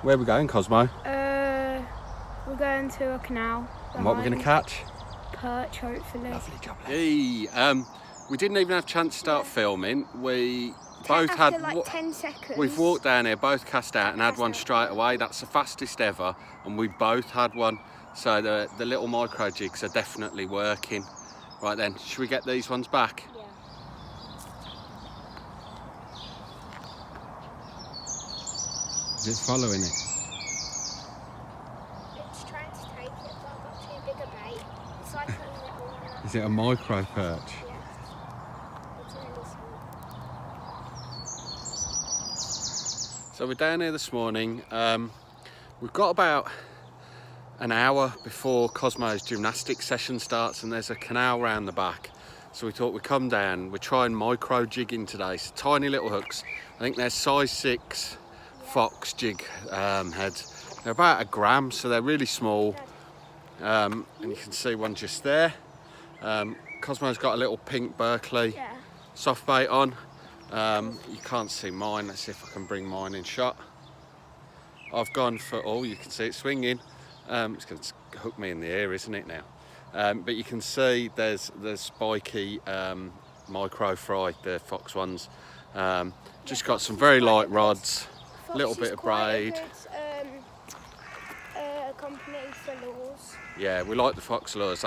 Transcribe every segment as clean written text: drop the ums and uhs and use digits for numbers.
Where are we going, Cosmo? We're going to a canal. And what we're going to catch? Perch, hopefully. Lovely job. Hey, we didn't even have a chance to start filming. We both had after like 10 seconds. We've walked down here, both cast out and had one straight away. That's the fastest ever, and we both had one. So the little micro jigs are definitely working. Right then, should we get these ones back? Yeah. Is it following it? It's trying to take it, but I've got too big a bait. It's like a little one. Is it a micro perch? Yeah. It's really small. So we're down here this morning. We've got about an hour before Cosmo's gymnastics session starts, and there's a canal round the back. So we thought we'd come down. We're trying micro jigging today. So tiny little hooks. I think they're size 6 fox jig heads. They're about 1 gram, so they're really small. And you can see one just there. Cosmo's got a little pink Berkeley soft bait on. You can't see mine. Let's see if I can bring mine in shot. I've gone for, oh, you can see it swinging. It's going to hook me in the ear, isn't it now? But you can see there's spiky micro fry, the fox ones. Just got some very light rods, a little bit of braid. Company for lures. Yeah, we like the fox lures.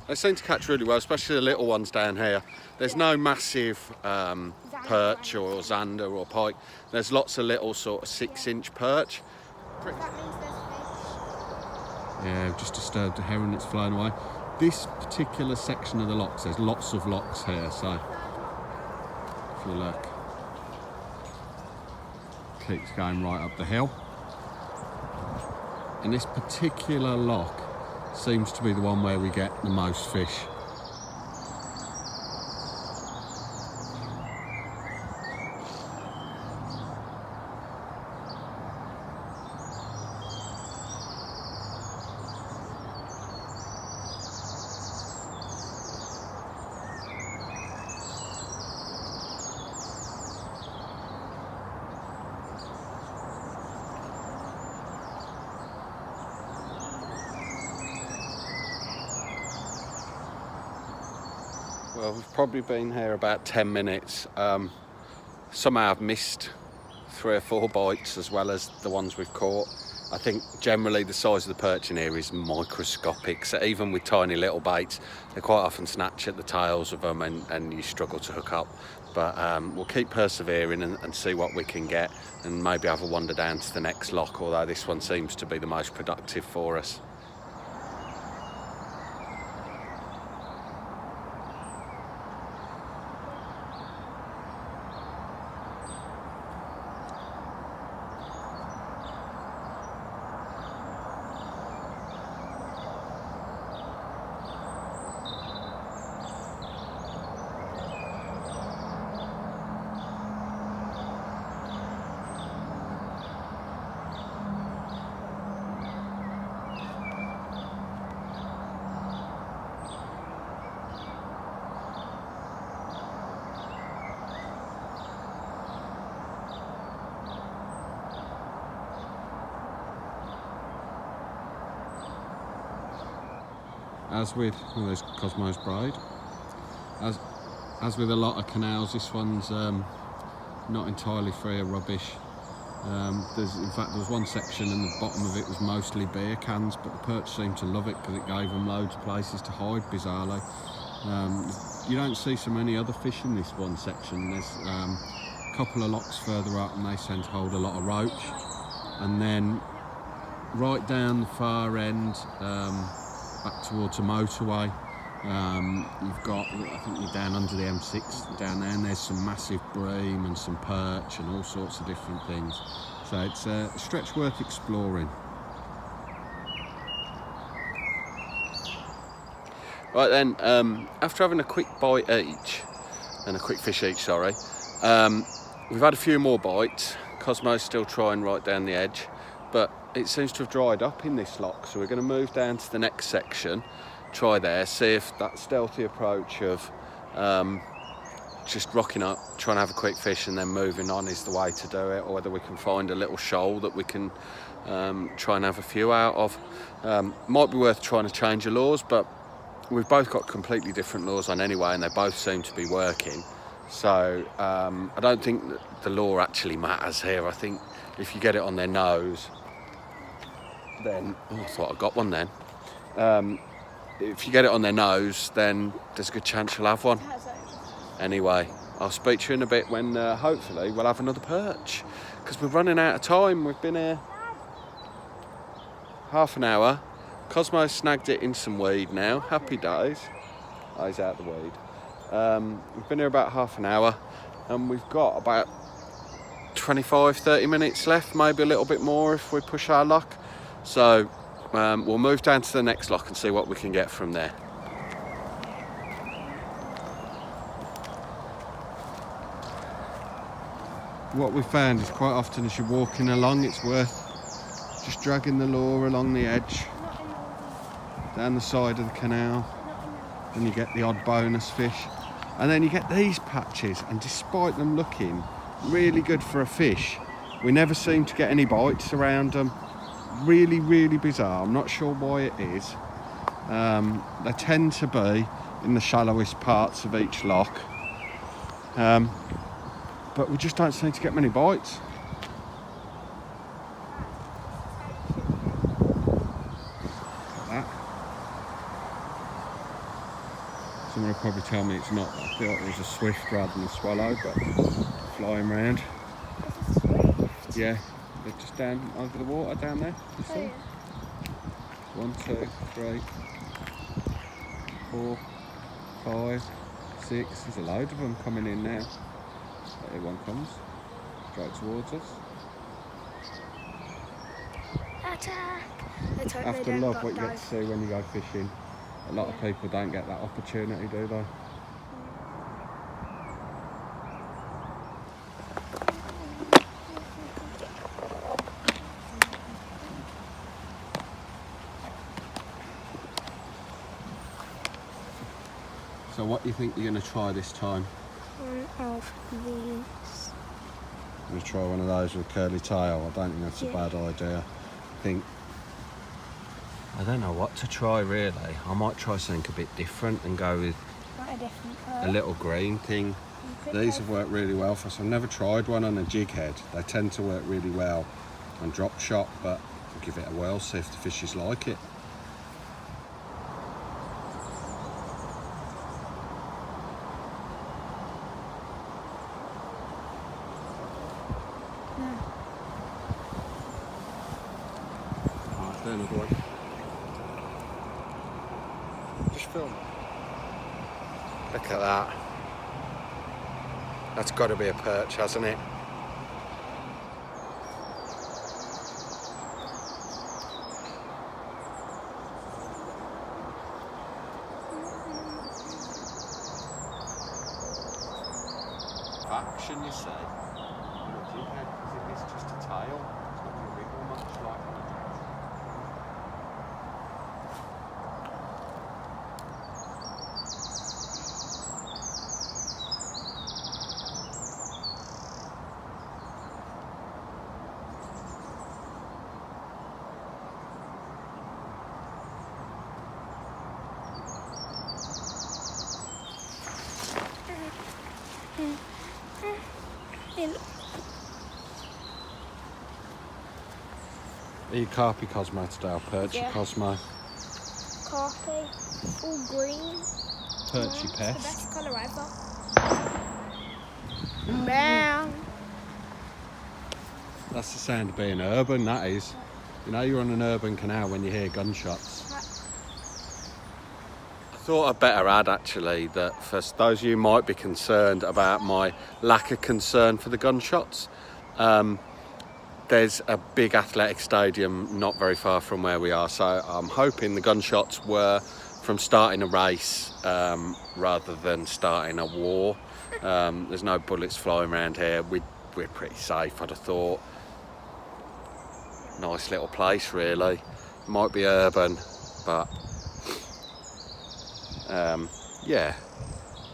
They seem to catch really well, especially the little ones down here. There's no massive perch or zander or pike. There's lots of little sort of 6-inch perch. That means there's fish. Yeah, we've just disturbed a heron that's flown away. This particular section of the locks, there's lots of locks here, so if you look, keeps going right up the hill. And this particular lock seems to be the one where we get the most fish. Well, we've probably been here about 10 minutes. Somehow I've missed 3 or 4 bites as well as the ones we've caught. I think generally the size of the perch in here is microscopic, so even with tiny little baits, they quite often snatch at the tails of them and you struggle to hook up. But we'll keep persevering and see what we can get, and maybe have a wander down to the next lock, although this one seems to be the most productive for us. As with there's Cosmo's braid. As with a lot of canals, this one's not entirely free of rubbish. In fact, there was one section and the bottom of it was mostly beer cans, but the perch seemed to love it because it gave them loads of places to hide, bizarrely. You don't see so many other fish in this one section. There's a couple of locks further up and they tend to hold a lot of roach. And then right down the far end, back towards a motorway, you've got, I think you're down under the M6 down there, and there's some massive bream and some perch and all sorts of different things. So it's a stretch worth exploring. Right then, after having a quick bite each, and a quick fish each, sorry, we've had a few more bites. Cosmo's still trying right down the edge, but it seems to have dried up in this lock, so we're going to move down to the next section, try there, see if that stealthy approach of just rocking up, trying to have a quick fish and then moving on is the way to do it, or whether we can find a little shoal that we can try and have a few out of. Might be worth trying to change the lures, but we've both got completely different lures on anyway, and they both seem to be working. So I don't think that the lure actually matters here. I think if you get it on their nose, then... Oh, I thought I got one then. If you get it on their nose, then there's a good chance you'll have one. Anyway, I'll speak to you in a bit when hopefully we'll have another perch, because we're running out of time. We've been here half an hour. Cosmo snagged it in some weed now. Happy days. Oh, he's out the weed. We've been here about half an hour, and we've got about 25-30 minutes left, maybe a little bit more if we push our luck. So we'll move down to the next lock and see what we can get from there. What we found is quite often as you're walking along, it's worth just dragging the lure along the edge, down the side of the canal, and you get the odd bonus fish. And then you get these patches, and despite them looking really good for a fish, we never seem to get any bites around them. Really, really bizarre. I'm not sure why it is. They tend to be in the shallowest parts of each lock. But we just don't seem to get many bites. Like that. Someone will probably tell me it's not. I feel like there's a swift rather than a swallow, but flying round. Yeah, they're just down over the water down there. You see? Yeah. 1, 2, 3, 4, 5, 6. There's a load of them coming in now. Here one comes, straight towards us. Attack! After love, what you get to see when you go fishing. A lot of people don't get that opportunity, do they? So what do you think you're going to try this time? One of these. I'm going to try one of those with a curly tail. I don't think that's a bad idea. I don't know what to try really. I might try something a bit different and go with a little green thing. These have worked really well for us. I've never tried one on a jig head. They tend to work really well on drop shot, but I'll give it a whirl, see if the fishes like it. Another one. Just film. Look at that. That's got to be a perch, hasn't it? Action, you say? Is it just a tail? It's not going to wiggle much like on a jig. Are you carpy Cosmo today, or perchy Cosmo? Carpy, all green. Perchy The pest. best colour ever. Brown. That's the sound of being urban, that is. You know you're on an urban canal when you hear gunshots. I thought I'd better add actually that for those of you who might be concerned about my lack of concern for the gunshots, there's a big athletic stadium not very far from where we are, so I'm hoping the gunshots were from starting a race rather than starting a war. There's no bullets flying around here. We're pretty safe, I'd have thought. Nice little place really. Might be urban, but yeah,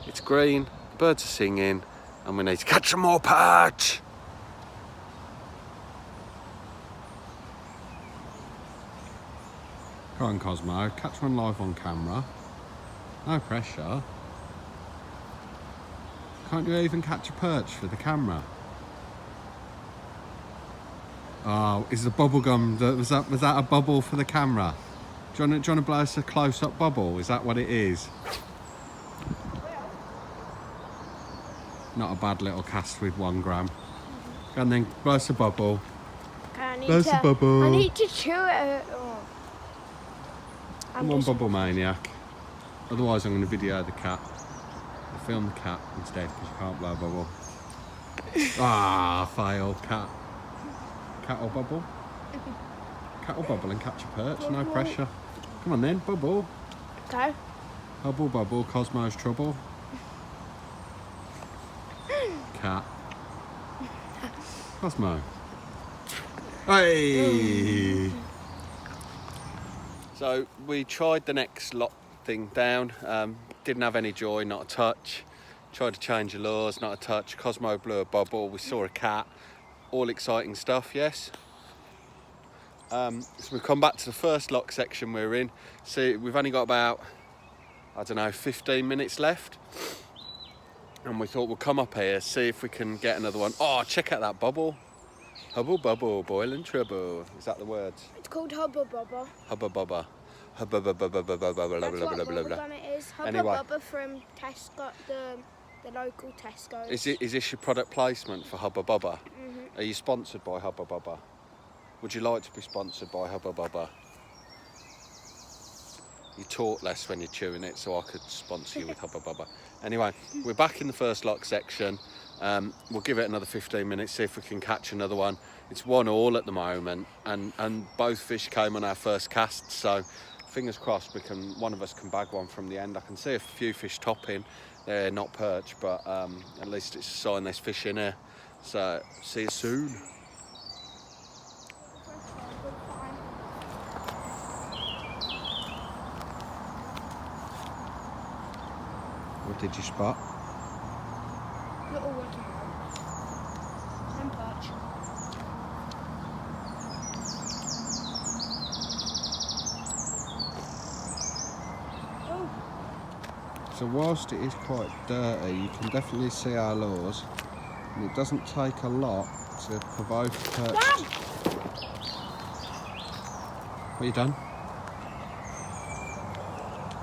it's green, the birds are singing, and we need to catch some more perch. Come on, Cosmo, catch one live on camera. No pressure. Can't you even catch a perch for the camera? Oh, is the bubble gum, was that a bubble for the camera? Do you want to blow us a close-up bubble? Is that what it is? Not a bad little cast with 1 gram. And then blow us a bubble. Blow us a bubble. I need to chew it. Oh. Come on, bubble maniac. Otherwise I'm going to video the cat. I'll film the cat instead because you can't blow a bubble. Ah, fail, cat. Cat or bubble? Cat or bubble and catch a perch, no pressure. Come on then, bubble. Go. Bubble, bubble, Cosmo's trouble. Cat. Cosmo. Hey! So we tried the next lock thing down, didn't have any joy, not a touch. Tried to change the lures, not a touch. Cosmo blew a bubble, we saw a cat. All exciting stuff, yes. So we've come back to the first lock section we're in. See, we've only got about, I don't know, 15 minutes left. And we thought we'll come up here, see if we can get another one. Oh, check out that bubble. Hubble bubble, boiling trouble. Is that the words? It's called Hubba Bubba. Hubba bubba. Hubba bubba bubba bubba blah That's blah what blah blah blah. bubblegum it is. Hubba Anyway. Bubba from Tesco, the local Tesco. Is this your product placement for Hubba Bubba? Are you sponsored by Hubba Bubba? Would you like to be sponsored by Hubba Bubba? You talk less when you're chewing it, so I could sponsor you with Hubba Bubba. Anyway, we're back in the first lock section. We'll give it another 15 minutes, see if we can catch another one. It's 1-1 at the moment, and both fish came on our first cast, so fingers crossed one of us can bag one from the end. I can see a few fish topping. They're not perch, but at least it's a sign there's fish in here. So, see you soon. What did you spot? Little watermelon. And perch. Oh. So whilst it is quite dirty, you can definitely see our lures. And it doesn't take a lot to provoke a perch. Dad! What you done?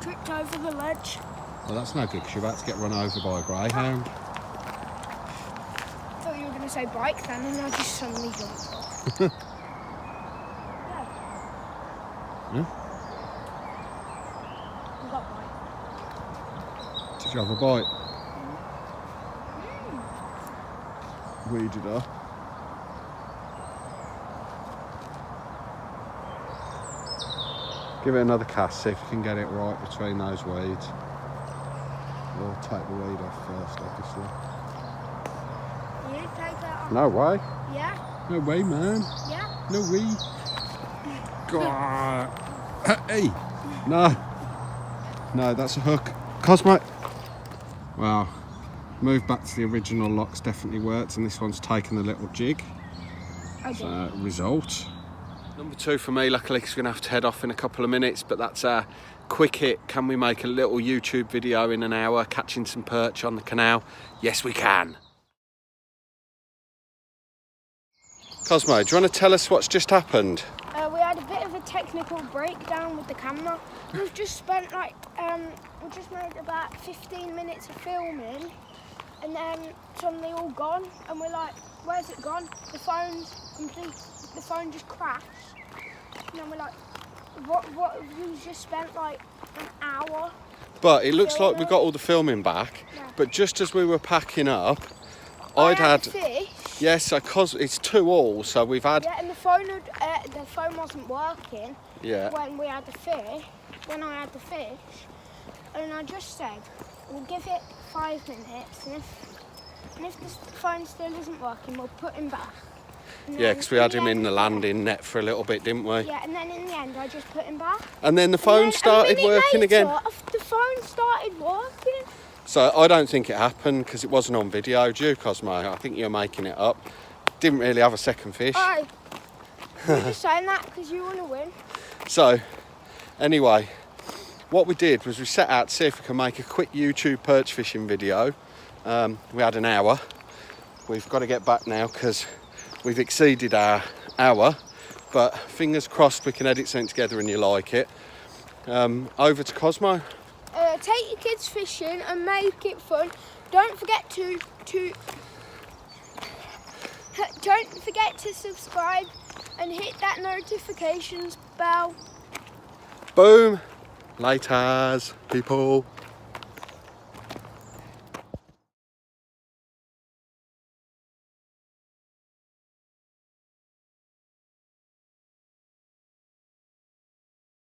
Tripped over the ledge. Well, that's no good because you're about to get run over by a greyhound. I thought you were going to say bike then, and I just suddenly jumped off. Yeah? I got bite. Did you have a bite? Weeded her. Give it another cast, see if you can get it right between those weeds. We'll take the weed off first, obviously. You take that off? No way. Yeah? No way, man. Yeah? No way. God. Hey. No. No, that's a hook. Cosmo. Wow. Move back to the original locks definitely worked, and this one's taken a little jig. Okay. So, result. Number 2 for me, luckily, because we're going to have to head off in a couple of minutes, but that's a quick hit. Can we make a little YouTube video in an hour catching some perch on the canal? Yes, we can. Cosmo, do you want to tell us what's just happened? We had a bit of a technical breakdown with the camera. We've just spent we just made about 15 minutes of filming, and then suddenly all gone, and we're like, where's it gone? The phone just crashed, and then we're like, what you just spent like an hour. But it looks like we got all the filming back, Yeah. but just as we were packing up, I I'd had fish. yes, because it's 2-2, so we've had Yeah, and the phone wasn't working. yeah. When I had the fish, and I just said, we'll give it 5 minutes, and if the phone still isn't working, we'll put him back. And Yeah, then because we had him in end- the landing net for a little bit, didn't we? Yeah, and then in the end, I just put him back. And then the And phone then started a minute working later, again. The phone started working. So I don't think it happened because it wasn't on video. Do you, Cosmo? I think you're making it up. Didn't really have a second fish. Aye. You're just saying that because you want to win. So, anyway, what we did was we set out to see if we can make a quick YouTube perch fishing video. We had an hour. We've got to get back now because we've exceeded our hour. But fingers crossed we can edit something together and you like it. Over to Cosmo. Take your kids fishing and make it fun. Don't forget to subscribe and hit that notifications bell. Boom. Laters, people.